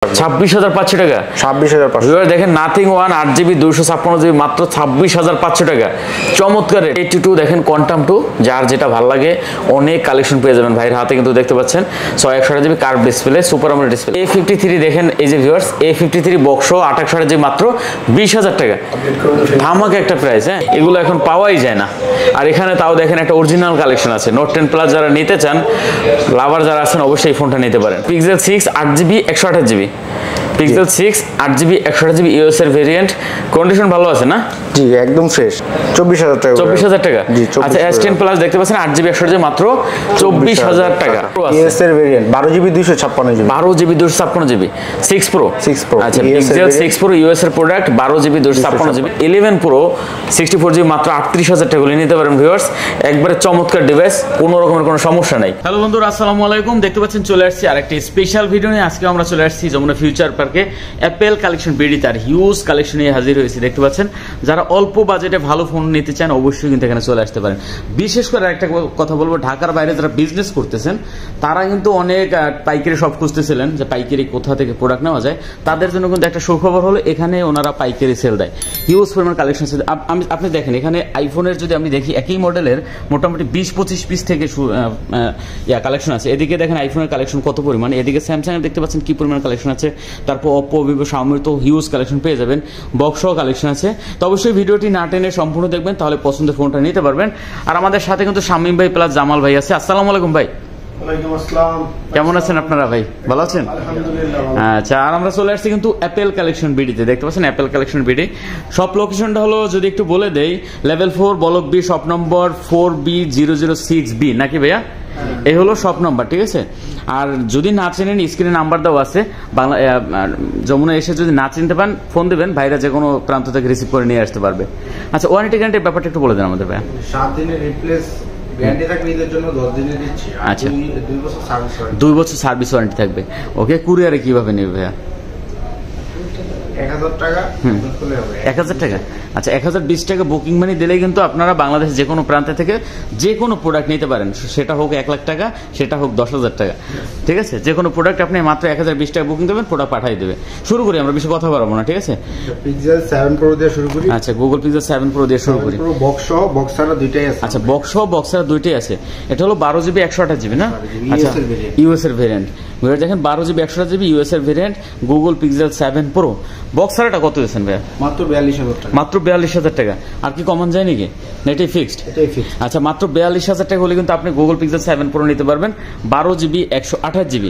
26,500 টাকা 26,500 দেখেন nothing one 8GB 256GB মাত্র 26,500 টাকা চমৎকার রেট। 82 দেখেন কোয়ান্টাম 2 যার যেটা ভালো লাগে অনেক কালেকশন পেয়ে যাবেন ভাইয়ের হাতে, কিন্তু দেখতে পাচ্ছেন 128GB curve display super AMOLED display. A53 দেখেন এই যে ভিউয়ার্স A53 বক্স 128GB মাত্র 20,000 টাকা ধামাকা একটা প্রাইস। হ্যাঁ এগুলো এখন পাওয়াই যায় না। আর এখানে তাও দেখেন একটা অরিজিনাল কালেকশন আছে। নোট 10 প্লাস যারা নিতে চান, লাভার যারা আছেন অবশ্যই এই ফোনটা নিতে পারেন। Pixel 6 8GB 128GB pixel 6 8GB 128GB US এর ভেরিয়েন্ট, কন্ডিশন ভালো আছে না? জি একদম ফ্রেশ। 24,000 টাকা 24,000 টাকা। জি আচ্ছা S10 প্লাস দেখতে পাচ্ছেন 8GB 128GB মাত্র 24,000 টাকা। ইউএস এর variant 12GB 256GB 12GB 256GB 6 Pro। আচ্ছা পিক্সেল 6 Pro ইউএস এর product 12GB 256GB 11 Pro 64GB মাত্র 38,000 টাকা করে নিতে পারেন ভিউয়ার্স। একবারে চমৎকার ডিভাইস, কোনো রকমের কোনো সমস্যা নাই। হ্যালো বন্ধুরা আসসালামু আলাইকুম, দেখতে পাচ্ছেন চলে আসছি আরেকটি স্পেশাল ভিডিও নিয়ে। আজকে আমরা চলে আসছি যমুনা ফিউচার পার্কে অ্যাপেল কালেকশন বিডি, তার হিউজ কালেকশন নিয়ে হাজির হয়েছি। দেখতে পাচ্ছেন যারা অল্প বাজেটে ভালো ফোন নিতে চান অবশ্যই কিন্তু এখানে চলে আসতে পারেন। বিশেষ করে একটা কথা বলবো, ঢাকার বাইরে যারা বিজনেস করতেছেন তারা কিন্তু অনেক পাইকারি শপ খুঁজতেছিলেন যে পাইকারি কোথা থেকে প্রোডাক্ট নেওয়া যায়, তাদের জন্য কিন্তু একটা সুখবর হলো এখানে ওনারা পাইকারি সেল দেয়। হিউজ পরিমাণ কালেকশন আছে। আপনি দেখেন এখানে আইফোনের যদি আমি দেখি একই মডেলের মোটামুটি 20-25 পিস থেকে কালেকশন আছে। এদিকে দেখেন আইফোনের কালেকশন কত পরিমাণ, এদিকে স্যামসাং এর দেখতে পাচ্ছেন কি পরিমাণ কালেকশন আছে, তারপর অপো ভিভো শাওমির তো হিউজ কালেকশন পেয়ে যাবেন, বক্সও কালেকশন আছে। তো অবশ্যই ভিডিওটি না টেনে সম্পূর্ণ দেখবেন, তাহলে পছন্দের ফোনটা নিতে পারবেন। আর আমাদের সাথে কিন্তু শামীম ভাই প্লাস জামাল ভাই আছে। আসসালামু আলাইকুম ভাই। কেমন আছেন আপনারা ভাই, ভালো আছেন? আচ্ছা, আর আমরা চলে আসছি কিন্তু অ্যাপেল কালেকশন বিডিতে। দেখতে পাচ্ছেন অ্যাপেল কালেকশন বিডি। সব লোকেশনটা হলো যদি একটু বলে দেই, লেভেল 4 বলক বি শপ নম্বর 4B006B নাকি ভাইয়া? এই হলো শপ নাম্বার, ঠিক আছে? আর যদি না চেনেন স্ক্রিনে নাম্বার দেওয়া আছে, বাংলা যমুনা এসে যদি না চিনতে পান ফোন দেবেন, ভাইরা যে কোনো প্রান্ত থেকে রিসিভ করে নিয়ে আসতে পারবে। আচ্ছা ওয়ারেন্টি গ্যারান্টির ব্যাপারটা একটু বলে দেন আমাদের ভাইয়া। 7 দিনের রিপ্লেস গ্যারান্টি থাকবে, এর জন্য 10 দিনের দিচ্ছি। আচ্ছা 2 বছর সার্ভিস ওয়ারেন্টি। 2 বছর সার্ভিস ওয়ারেন্টি থাকবে। ওকে, কুরিয়ারে কিভাবে নেবে ভাইয়া? 1000 টাকা খুলে হবে। 1000 টাকা। আচ্ছা 1020 টাকা বুকিং মানি দিলেই কিন্তু আপনারা বাংলাদেশের যে কোনো প্রান্ত থেকে যে কোনো প্রোডাক্ট নিতে পারেন, সেটা হোক 1 লাখ টাকা, সেটা হোক 10,000 টাকা, ঠিক আছে? যে কোনো প্রোডাক্ট আপনি মাত্র 1020 টাকা বুকিং দেবেন, প্রোডাক্ট পাঠিয়ে দেবে। শুরু করি, আমরা বেশি কথা বলবো না, ঠিক আছে? পিক্সেল 7 Pro দিয়ে শুরু করি। আচ্ছা গুগল পিক্সেল 7 Pro দিয়ে শুরু করি। পুরো বক্স সহ বক্সারও দুইটাই আছে। আচ্ছা বক্স সহ বক্সার দুইটাই আছে। এটা হলো 12GB 128GB না? আচ্ছা ইউএস এর ভেরিয়েন্ট। দেখেন 12GB 128GB ইউএস এর ভেরিয়েন্ট গুগল পিক্সেল 7 Pro। বক্সারটা কত দিয়েছেন ভাইয়া? মাত্র 42,000 টাকা। মাত্র 42,000 টাকা। আর কি কমন যায় নাকি? এটাই ফিক্সড? এটাই ফিক্সড। আচ্ছা মাত্র 42,000 টাকা হলে কিন্তু আপনি গুগল পিক্সেল 7 Pro নিতে পারবেন 12GB 128GB।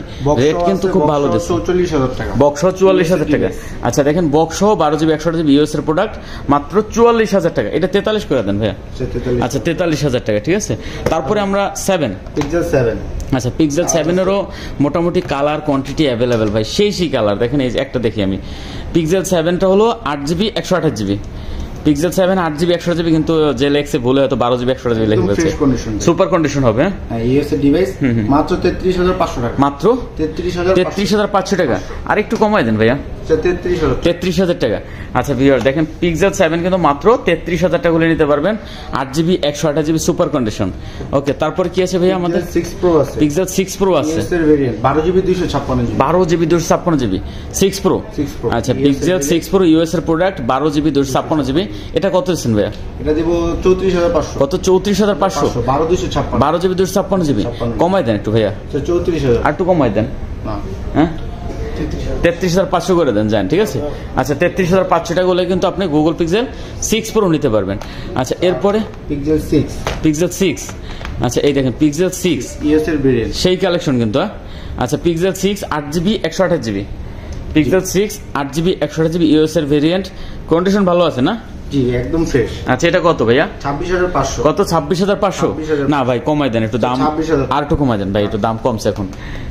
রেট কিন্তু খুব ভালো দিচ্ছে। 44,000 টাকা। বক্স 44,000 টাকা। আচ্ছা দেখেন বক্স 12GB 128GB ইউএস এর প্রোডাক্ট মাত্র 44,000 টাকা। এটা 43 করে দেন ভাইয়া। আচ্ছা 43,000 টাকা, ঠিক আছে? তারপরে আমরা 7 পিক্সেল 7। আচ্ছা পিক্সেল 7 এরও মোটামুটি কালার কোয়ান্টিটি অ্যাভেলেবেল ভাই, সেই কালার দেখেন। এই যে একটা দেখি আমি, পিক্সেল 7টা হলো 8GB 128GB। Pixel 7 8GB 128GB, কিন্তু যে লেখছে ভুলে হয়তো 12GB 128GB লিখে ফেলছে। সুপার কন্ডিশন হবে। হ্যাঁ ইউএস এর ডিভাইস মাত্র 33,500 টাকা। মাত্র 33,500 টাকা। আর একটু কমায় দেন ভাইয়া। 33,000 টাকা। আচ্ছা ভিউয়ার দেখেন পিক্সেল 7 কিন্তু মাত্র 33,000 টাকা হলে নিতে পারবেন, 8GB 128GB সুপার কন্ডিশন। ওকে, তারপর কি আছে ভাইয়া? আমাদের 6 Pro আছে। পিক্সেল 6 Pro আছে। ইউএস এর variant 12GB 256GB 12GB 256GB 6 Pro। আচ্ছা পিক্সেল 6 Pro ইউএস এর প্রোডাক্ট 12GB 256GB। এটা কত দিচ্ছেন ভাইয়া? এটা দিব 34,500। কত? 34,500। 12GB 256GB। কমাই দেন একটু ভাইয়া। 34,000 আর একটু কমাই দেন। হ্যাঁ 33,500 করে দেন যান, ঠিক আছে? আচ্ছা 33,500 টাকা হলে কিন্তু আপনি গুগল পিক্সেল 6 Pro নিতে পারবেন। আচ্ছা এরপরে পিক্সেল 6। আচ্ছা এই দেখেন পিক্সেল 6 ইউএস এর ভেরিয়েন্ট, সেই কালেকশন কিন্তু। আচ্ছা pixel 6 8GB 128GB pixel 6 8GB 128GB US এর ভেরিয়েন্ট, কন্ডিশন ভালো আছে না? জি একদম ফ্রেশ। আচ্ছা এটা কত ভাইয়া? 26,500। কত? 26,500? না ভাই কমাই দেন একটু দাম, আর একটু কমাই দেন ভাই, একটু দাম কমছে এখন,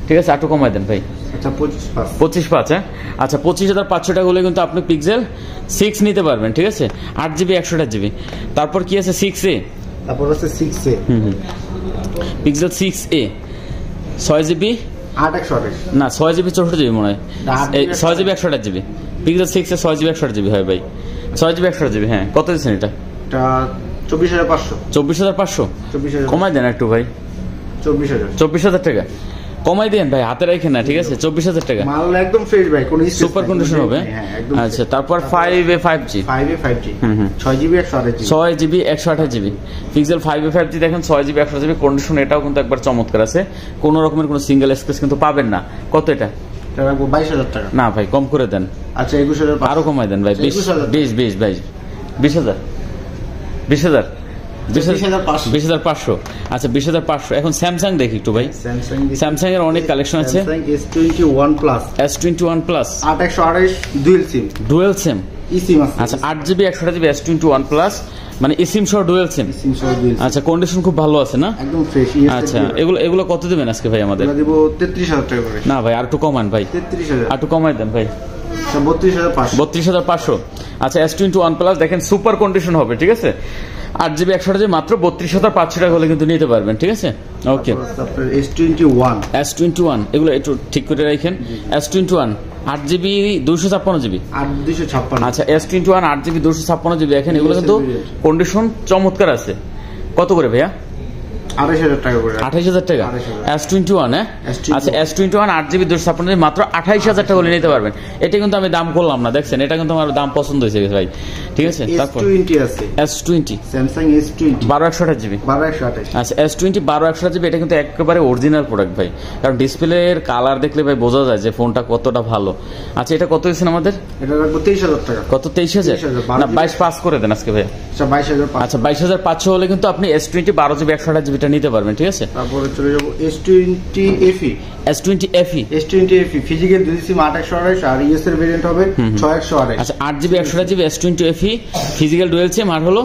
ঠিক আছে? আর একটু কমাই দেন ভাই। আচ্ছা 25,500। হ্যাঁ আচ্ছা 25,500 টাকা হলে কিন্তু আপনি পিক্সেল 6 নিতে পারবেন, ঠিক আছে? 8GB 128GB। তারপর কি আছে? 6A। তারপর আছে 6A। পিক্সেল 6A 6GB 8/128 না 6GB 64GB মনে হয়। 6GB 128GB পিক্সেল 6 এ 6GB 128GB হয় ভাই। 6GB 128GB। হ্যাঁ কত দিচ্ছেন এটা? এটা 24,500। 24,500 কমাই দেন একটু ভাই। 24,000 24,000 টাকা। কমাই দেন ভাই, হাতে রাখেন না, ঠিক আছে? 24,000 টাকা মাল একদম ফ্রেশ ভাই, কোনো সুপার কন্ডিশন হবে। আচ্ছা, তারপর 5A 5G 5G 6GB 128GB 6GB 128GB pixel 5A 5G দেখেন 6GB 128GB কন্ডিশন, এটাও কিন্তু একবার চমৎকার আছে, কোনো রকমের কোনো সিঙ্গেল স্ক্র্যাচ কিন্তু পাবেন না। কত এটা? এটা রাখবো 22,000 টাকা। না ভাই, কম করে দেন। আচ্ছা 21,000, আরো কমাই দেন ভাই, 20 ভাই, 20,000 20,500। আচ্ছা 20,500। এখন স্যামসাং দেখি একটু ভাই, স্যামসাং এর অনেক কালেকশন আছে। S21 plus, S21 plus 8/128 dual SIM. eSIM আছে। আচ্ছা 8GB 128GB S21 প্লাস মানে eSIM সহ ডুয়েল সিম। আচ্ছা কন্ডিশন খুব ভালো আছে না? একদম ফ্রেশ। আচ্ছা এগুলো কত দিবেন আজকে ভাই আমাদের? আমরা দেব 33,000 টাকা করে। না ভাই, আর একটু কমান ভাই, 33,000 আর একটু কমাই দেন ভাই। 32,500 32,500। আচ্ছা S21 প্লাস দেখেন সুপার কন্ডিশন হবে, ঠিক আছে? 8GB 128GB মাত্র 32,500 টাকা হলে কিন্তু নিতে পারবেন, ঠিক আছে? ওকে। S21 এগুলো একটু ঠিক করে রাখেন। S21 8GB 256GB 8,256। আচ্ছা S21 8GB 256GB দেখেন, এগুলো কিন্তু কন্ডিশন চমৎকার আছে। কত করে ভাইয়া? 28,000 টাকা করে। 28,000 টাকা S21। হ্যাঁ আচ্ছা S21 8GB 256GB মাত্র 28,000 টাকা হলে নিতে পারবেন। এটা কিন্তু আমি দাম করলাম না, দেখছেন? এটা কিন্তু আমার দাম পছন্দ হয়েছে ভাই, ঠিক আছে? তারপর S20 আছে, S20 স্যামসাং S20 12/128GB 12/128। আচ্ছা S20 12/128GB এটা কিন্তু একেবারে অরিজিনাল প্রোডাক্ট ভাই, কারণ ডিসপ্লের কালার দেখলে ভাই বোঝা যায় যে ফোনটা কতটা ভালো। আচ্ছা এটা কত হয়েছে আমাদের? এটা রাখবো 23,000 টাকা। কত? 23,000 না 22 পাস করে দেন আজকে ভাই। আচ্ছা 22,500। আচ্ছা 22,500 হলে কিন্তু আপনি S20 12GB 128GB নিতে পারবেন, ঠিক আছে? তারপরে চলে যাব S20 FE। S20 FE physical 2 SIM 8/128 আর ইএস এর ভেরিয়েন্ট হবে 6/128। আচ্ছা 8GB 128GB S20 FE physical dual SIM আর হলো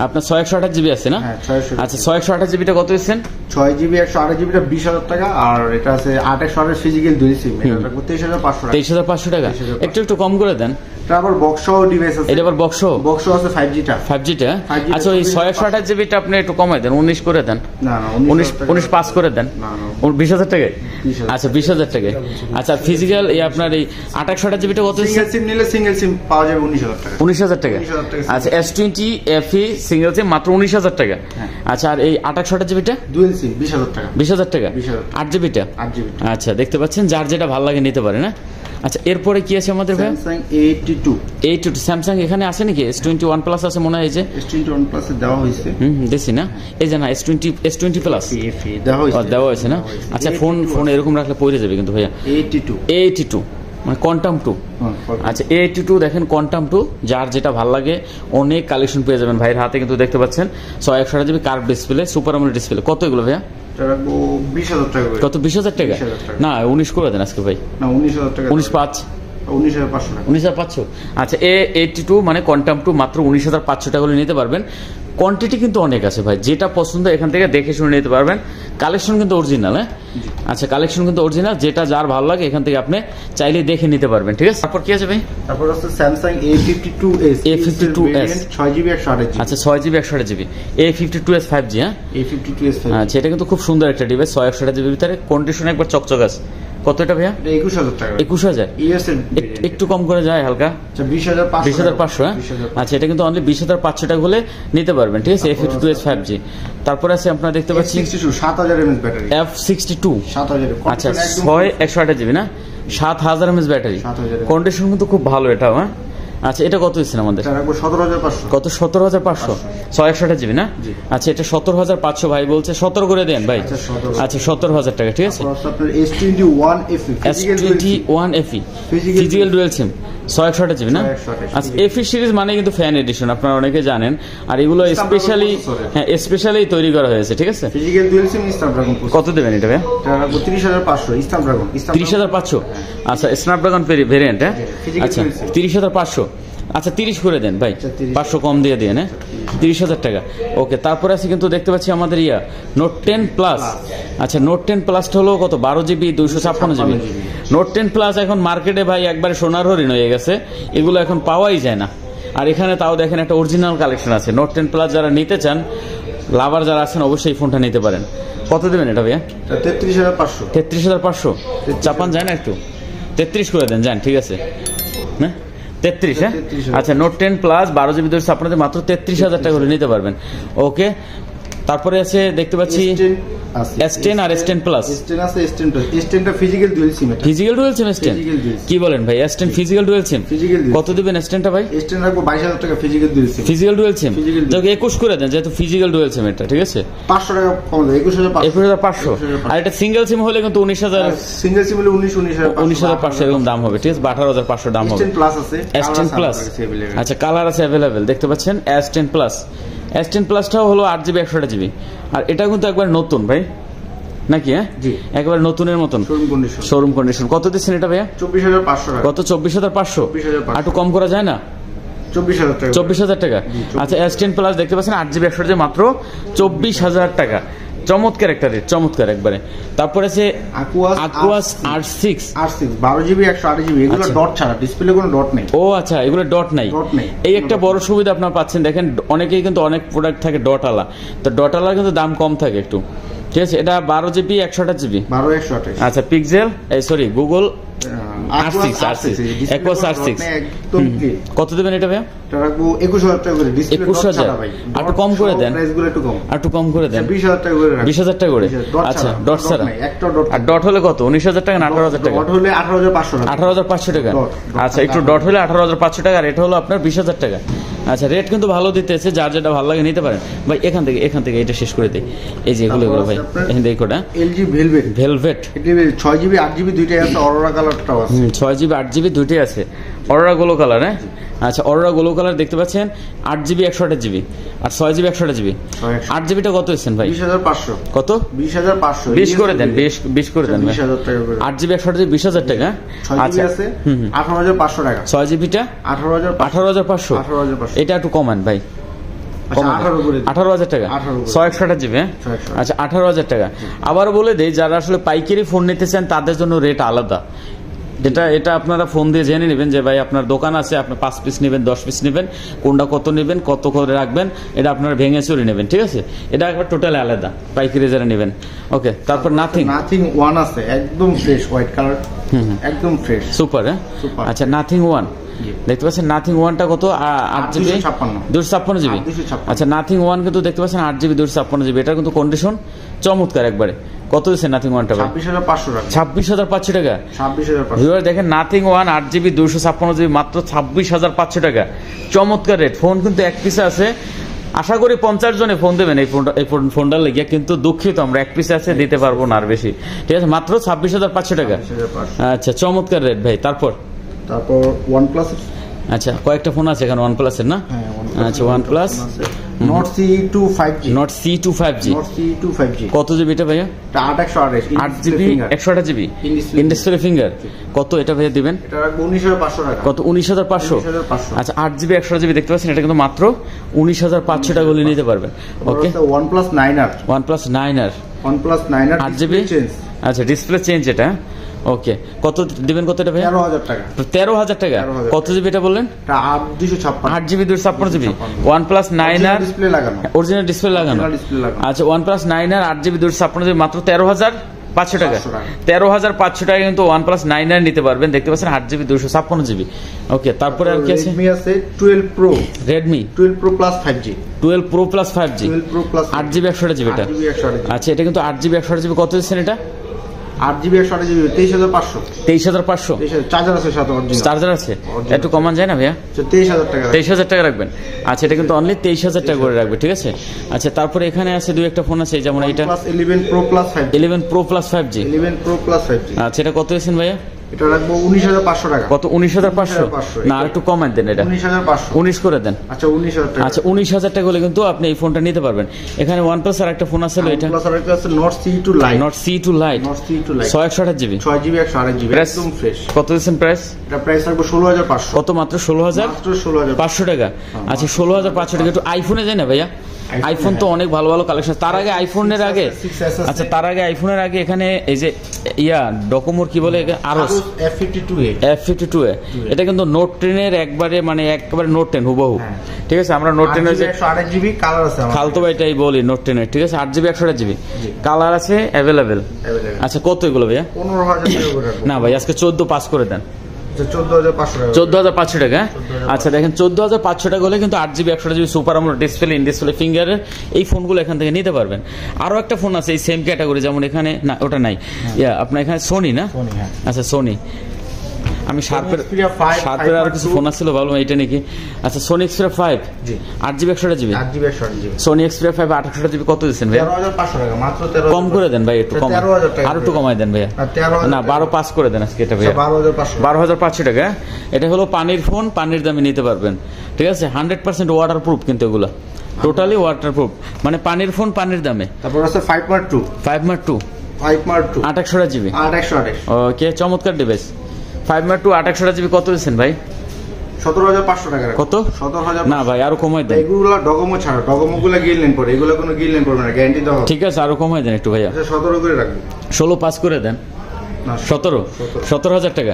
আপনার 6/128GB আছে না? হ্যাঁ 6/128। আচ্ছা 6/128GB টা কত দিচ্ছেন? 6GB 128GB টা 20,000 টাকা, আর এটা আছে 8/128 ফিজিক্যাল 2 সিম, এটা রাখবো 23,500 টাকা। 23,500 টাকা, একটু কম করে দেন। তারপর বক্স সহ ডিভাইস আছে। এটা আবার বক্স আছে 5G টা। আচ্ছা ওই 6/128GB টা আপনি একটু কমাই দেন, 19 করে দেন। না 19 পাস করে দেন। না 20,000 টাকায়। আচ্ছা 20,000 টাকায়। আচ্ছা ফিজিক্যাল এই আপনার এই 8/128GB টা কত? সিঙ্গেল সিম নিলে সিঙ্গেল সিম পাওয়া যাবে 19,000 টাকা। 19,000 টাকা। আচ্ছা S20 FE সিঙ্গেল সিম মাত্র 19,000 টাকা। আচ্ছা আর এই 8/128GB টা ডুয়াল সিম 20,000 টাকা। 20,000 টাকা। 8GB টা। আচ্ছা দেখতে পাচ্ছেন, যার যেটা ভালো লাগে নিতে পারে না। আচ্ছা এরপরে কি আছে আমাদের ভাই? স্যামসাং A82 স্যামসাং এখানে আছে নাকি? S21 প্লাস আছে মনে হয়, এই যে S21 প্লাস দেওয়া হয়েছে। দেখছি না, এই যে না S20 প্লাস দেওয়া হয়েছে না? আচ্ছা ফোন এরকম রাখলে পড়ে যাবে কিন্তু ভাইয়া। A82 মানে কোয়ান্টাম 2। আচ্ছা A82 দেখেন, কোয়ান্টাম 2 যার যেটা ভালো লাগে অনেক কালেকশন পেয়ে যাবেন ভাইয়ের হাতে, কিন্তু দেখতে পাচ্ছেন 6/128GB curve display, super AMOLED display. কত এগুলো ভাইয়া? 20,000 টাকা। কত? 20,000 টাকা? না 19 করে দেন আজকে ভাই। না 19,000 টাকা। 19,500 টাকা। 19,500। আচ্ছা A82 মানে কোয়ান্টাম 2 মাত্র 19,500 টাকা হলে নিতে পারবেন। কোয়ান্টিটি কিন্তু অনেক আছে ভাই, যেটা পছন্দ এখান থেকে দেখে শুনে নিতে পারবেন। কালেকশন কিন্তু অরিজিনাল। হ্যাঁ আচ্ছা কালেকশন কিন্তু অরিজিনাল, যেটা যার ভালো লাগে এখান থেকে আপনি চাইলে দেখে নিতে পারবেন, ঠিক আছে? তারপর কি আছে ভাই? তারপর আছে স্যামসাং A52s 6GB 128GB। আচ্ছা 6GB 128GB A52s 5G। হ্যাঁ A52s 5G। আচ্ছা এটা কিন্তু খুব সুন্দর একটা ডিভাইস, 6/128GB ভিতরে, কন্ডিশন একবার চকচক আছে। কত এটা ভাইয়া? 21,000 টাকা। 21,000 একটু কম করে যায় হালকা। 20,500। হ্যাঁ আচ্ছা এটা কিন্তু অনলি 20,500 টাকা হলে নিতে পারবেন, ঠিক আছে? A52s 5G। তারপরে আছে আপনারা দেখতে পাচ্ছি 7,000 mAh ব্যাটারি। F62 7,000। আচ্ছা 6/128GB না, 7,000 mAh ব্যাটারি, কন্ডিশন কিন্তু খুব ভালো এটাও। হ্যাঁ আচ্ছা এটা কত দিচ্ছেন আমাদের? 17,500। কত? 17,500 6/128GB না? আচ্ছা এটা 17,500 ভাই বলছে, 17 করে দেন ভাই। আচ্ছা 17,000 টাকা, ঠিক আছে? আপনার S21 FE S21 FE physical dual SIM 6/128GB না? আচ্ছা FE সিরিজ মানে কিন্তু ফ্যান এডিশন, আপনারা অনেকে জানেন, আর এগুলো স্পেশালি তৈরি করা হয়েছে, ঠিক আছে? ফিজিক্যাল ডুয়াল সিম স্ন্যাপড্রাগন। কত দেবেন এটা ভাই? 30,500 স্ন্যাপড্রাগন। 30,500। আচ্ছা স্ন্যাপড্রাগন ভেরিয়েন্ট। হ্যাঁ আচ্ছা 30,500। আচ্ছা 30 করে দেন ভাই, 500 কম দিয়ে দেন। হ্যাঁ 30,000 টাকা। ওকে তারপরে আছে কিন্তু দেখতে পাচ্ছি আমাদের নোট 10 প্লাস। আচ্ছা নোট 10 প্লাসটা হলো কত? 12GB 256GB। নোট 10 প্লাস এখন মার্কেটে ভাই একবারে সোনার হরিণ হয়ে গেছে, এগুলো এখন পাওয়াই যায় না। আর এখানে তাও দেখেন একটা অরিজিনাল কালেকশন আছে। নোট 10 প্লাস যারা নিতে চান, লাভার যারা আছেন, অবশ্যই ফোনটা নিতে পারেন। কত দেবেন এটা ভাইয়া? 33,500। 33,500 চাপান যায় না একটু? 33 করে দেন, যান, ঠিক আছে? হ্যাঁ 33। হ্যাঁ আচ্ছা নোট 10 প্লাস 12GB আপনাদের মাত্র 33,000 টাকা করে নিতে পারবেন। ওকে তারপরে আছে দেখতে পাচ্ছি S10 আর S10 প্লাস। S10 আছে, S10 প্লাস। S10টা ফিজিক্যাল ডুয়াল সিম। ফিজিক্যাল ডুয়াল সিম S10 কি বলেন ভাই? S10 ফিজিক্যাল ডুয়াল সিম কত দিবেন S10টা ভাই? S10 রাখবো 22000 টাকা ফিজিক্যাল ডুয়াল সিম। ফিজিক্যাল ডুয়াল সিম যাকে 21 করে দেন, যেহেতু ফিজিক্যাল ডুয়াল সিম এটা, ঠিক আছে? 500 টাকা কম দেয়, 21500। আর এটা সিঙ্গেল সিম হলে কিন্তু 19000, সিঙ্গেল সিম হলে 19500 এরকম দাম হবে, ঠিক আছে? 18500 দাম হবে। S10 প্লাস আছে, S10 প্লাস। আচ্ছা, কালার আছে अवेलेबल, দেখতে পাচ্ছেন S10 প্লাস। S10 প্লাসটাও হলো 8GB 128GB। আর এটা কিন্তু একবার নতুন ভাই নাকি? হ্যাঁ, একবার নতুনের মতন, শোরুম কন্ডিশন। কত দিচ্ছেন এটা ভাইয়া? 24500 টাকা। কত? 24500। আর একটু কম করা যায় না? 24000 টাকা। আচ্ছা, S10 প্লাস দেখতে পাচ্ছেন 8GB 128GB মাত্র 24000 টাকা। চমৎকার একটা রেট, চমৎকার একবারে। তারপরে আছে Aquas R6 12GB 128GB। এগুলো ডট ছাড়া, ডিসপ্লে কোনো ডট নেই। ও আচ্ছা, এগুলো ডট নাই। এই একটা বড় সুবিধা আপনারা পাচ্ছেন। দেখেন অনেকেই কিন্তু অনেক প্রোডাক্ট থাকে ডট আলা, তো ডট আলার কিন্তু দাম কম থাকে একটু, ঠিক আছে? এটা 12GB 128GB। 12/128। আচ্ছা, pixel sorry Google R6 Aquos R6 একদম ক্লিন। কত দিবেন এটা ভাইয়া? এটা রাখবো 21000 টাকা করে। ডিসপ্লে 21000। আর একটু কম করে দেন, প্রাইসগুলো একটু কম, আর একটু কম করে দেন। 20000 টাকা করে রাখুন। 20000 টাকা করে। আচ্ছা, ডট ছাড়া। একটা ডট। আর ডট হলে কত? 19000 টাকা না 18000 টাকা? ডট হলে 18500 টাকা। 18500 টাকা। আচ্ছা, একটু ডট হলে 18500 টাকা, আর এটা হলো আপনার 20000 টাকা। আচ্ছা, রেট কিন্তু ভালো দিতেছে, যার যেটা ভালো লাগে নিতে পারেন ভাই। এখান থেকে এটা শেষ করে দেই। এই যে এগুলো ভাই, এখান থেকে কোটা LG ভেলভেট। এটা 6GB 8GB দুইটাই আছে, অরোরা কালারটাও আছে। 6GB 8GB দুইটাই আছে, অরোরা গোলো কালার। হ্যাঁ, আচ্ছা, অরোরা গোলো কালার দেখতে পাচ্ছেন 8GB 128GB আর 6GB 128GB। 8GBটা কত দিচ্ছেন ভাই? 20500। কত? 20500। 20 করে দেন, 20 করে দেন। 20000 টাকা করে। 8GB 128GB 20000 টাকা। আচ্ছা, 18500 টাকা। 6GBটা 18500। এটা একটু কমান ভাই, 18000 টাকা। 628GB। আচ্ছা, 18000 টাকা। আবার বলে দেই, যারা আসলে পাইকারি ফোন নিতে চান তাদের জন্য রেট আলাদা। এটা আপনারা ফোন দিয়ে জেনে নেবেন যে ভাই আপনার দোকান আছে, আপনি 5 পিস নেবেন, 10 পিস নেবেন, কোনটা কত নেবেন, কত করে রাখবেন, এটা আপনারা ভেঙে চুরি নেবেন, ঠিক আছে? এটা একবার টোটালি আলাদা পাইকারি যারা নেবেন। ওকে, তারপর নাথিং 1 আছে, একদম ফ্রেশ হোয়াইট কালার, একদম ফ্রেশ, সুপার। হ্যাঁ, আচ্ছা, নাথিং 1 দেখতে পাচ্ছেন। নাথিং 1টা কত? 8GB 256GB। আচ্ছা, নাথিং 1 কিন্তু দেখতে পাচ্ছেন 8GB 256GB। এটা কিন্তু কন্ডিশন চমৎকার একবারে। কত দিচ্ছেন নাথিং 1টা ভাই? 26500 টাকা। 26500 টাকা। 26500। দেখেন নাথিং 1 8GB 256GB মাত্র 26500 টাকা। চমৎকার রেট। ফোন কিন্তু এক পিসে আছে, আশা করি 50 জনে ফোন দেবেন এই ফোনটা লেগে, কিন্তু দুঃখিত আমরা এক পিসে আছে, দিতে পারবো না আর বেশি, ঠিক আছে? মাত্র 26500 টাকা। আচ্ছা, চমৎকার রেট ভাই। তারপর OnePlus। আচ্ছা, কয়েকটা ফোন আছে এখানে OnePlus এর না? আচ্ছা, OnePlus Nord C2 5G। Nord C2 5G। কত জিবি এটা ভাইয়া? 8GB 128GB in display finger. কত এটা ভাইয়া দিবেন? এটা রাখবো 19500 টাকা। কত? 19500। আচ্ছা, 8GB 128GB দেখতে পাচ্ছেন, এটা কিন্তু মাত্র 19500 টাকা হলে নিতে পারবেন। ওকে, OnePlus 9R। 8GB। আচ্ছা, ডিসপ্লে চেঞ্জ এটা। ওকে, কত দিবেন? কত এটা ভাই? 13000 টাকা। 13000 টাকা। কত জিবি এটা বললেন? 8GB 256GB। OnePlus 9R display লাগানো, অরিজিনাল ডিসপ্লে লাগানো। আচ্ছা, OnePlus 9R 8GB 256GB মাত্র 13500 টাকা। 13500 টাকা কিন্তু OnePlus 9R নিতে পারবেন, দেখতে পাচ্ছেন 8GB 256GB। ওকে, তারপরে আর কি আছে? Redmi আছে 12 Pro। Redmi 12 Pro Plus 5G। 12 Pro Plus 5G 12 Pro Plus 8GB 128GB এটা। আচ্ছা, এটা কিন্তু 8GB 128GB। কত দিচ্ছেন এটা? 8GB 128GB 23500। 23500। চার্জার আছে সাথে, অরিজিনাল চার্জার আছে, একটু কমান যায় না ভাইয়া? 23000 টাকা। 23000 টাকা রাখবেন। আচ্ছা, এটা কিন্তু অনলি 23000 টাকা করে রাখবে, ঠিক আছে? আচ্ছা, তারপরে এখানে আছে দুই একটা ফোন আছে, যেমন এটা 11 Pro Plus 5G। 11 Pro Plus 5G। 11 Pro Plus 5G। আচ্ছা, এটা কত দিয়েছেন ভাইয়া? এটা রাখবো 19500 টাকা। কত? 19500 না, একটু কমান দেন, এটা 19500 19 করে দেন। আচ্ছা, 19000 টাকা। আচ্ছা, 19000 টাকা হলে কিন্তু আপনি এই ফোনটা নিতে পারবেন। এখানে OnePlus আর একটা ফোন আছে, এটা OnePlus আর একটা আছে Nord C2 Lite। Nord C2 Lite 628GB 128GB একদম ফ্রেশ। কত দিচ্ছেন প্রাইস? এটা প্রাইস রাখবো 16500। কত? মাত্র 16500 টাকা। আচ্ছা, 16500 টাকা। একটু আইফোনে যায় না ভাইয়া? আইফোন তো অনেক ভালো ভালো কালেকশন। তার আগে আইফোনের আগে, আচ্ছা, তার আগে আইফোনের আগে এখানে এই যে ডকোমোর কি বলে, আরস F52A। এটা কিন্তু নোট 10 এর একবারে নোট 10 হুবহু, ঠিক আছে? আমরা নোট 10 এর 128GB কালার আছে, খালতো ভাইটাই বলি নোট 10 এর, ঠিক আছে? 8GB 128GB কালার আছে অ্যাভেলেবেল। আচ্ছা, কত এগুলো ভাইয়া? 15000 টাকা করে। না ভাই, আজকে 14 পাস করে দেন। 14,500 টাকা। আচ্ছা দেখেন 14,500 টাকা হলে কিন্তু 8GB 128GB super AMOLED display, in display ফিঙ্গারের এই ফোনগুলো এখান থেকে নিতে পারবেন। আরো একটা ফোন আছে এই সেম ক্যাটাগরি, যেমন এখানে না ওটা নাই, আপনার এখানে সোনি না, আচ্ছা সোনি, আমি শার্পের আর কিছু ফোন আসছিল ভাবলাম এটা নাকি। আচ্ছা Sony Xperia 5 8GB 128GB, Sony Xperia 5 128GB কত দিচ্ছেন ভাই? 13,500 টাকা মাত্র। কম করে দেন ভাই, একটু কম, আর একটু কমাই দেন ভাইয়া, না 12,500 করে দেন আজকে এটা ভাইয়া, 12,500 টাকা। এটা হলো পানির ফোন, পানির দামে নিতে পারবেন, ঠিক আছে। 100% ওয়াটার প্রুফ কিন্তু এগুলো টোটালি ওয়াটার প্রুফ, মানে পানির ফোন পানির দামে। তারপর আছে 5.2 828GB, ওকে চমৎকার ডিভাইস। 5.2 828GB কত দিচ্ছেন ভাই? 17,500 টাকা। কত? 17,000 না ভাই আরো কমাই দেন। এগুলো ডগমো ছাড়া, ডগমোগুলো গিললেন পরে, এগুলো কোনো গিললেন পড়বে না, গ্যারান্টি দাও। ঠিক আছে আরো কমাই দেন একটু ভাইয়া। 17 করে রাখবেন, 16,500 করে দেন। 17,000 টাকা।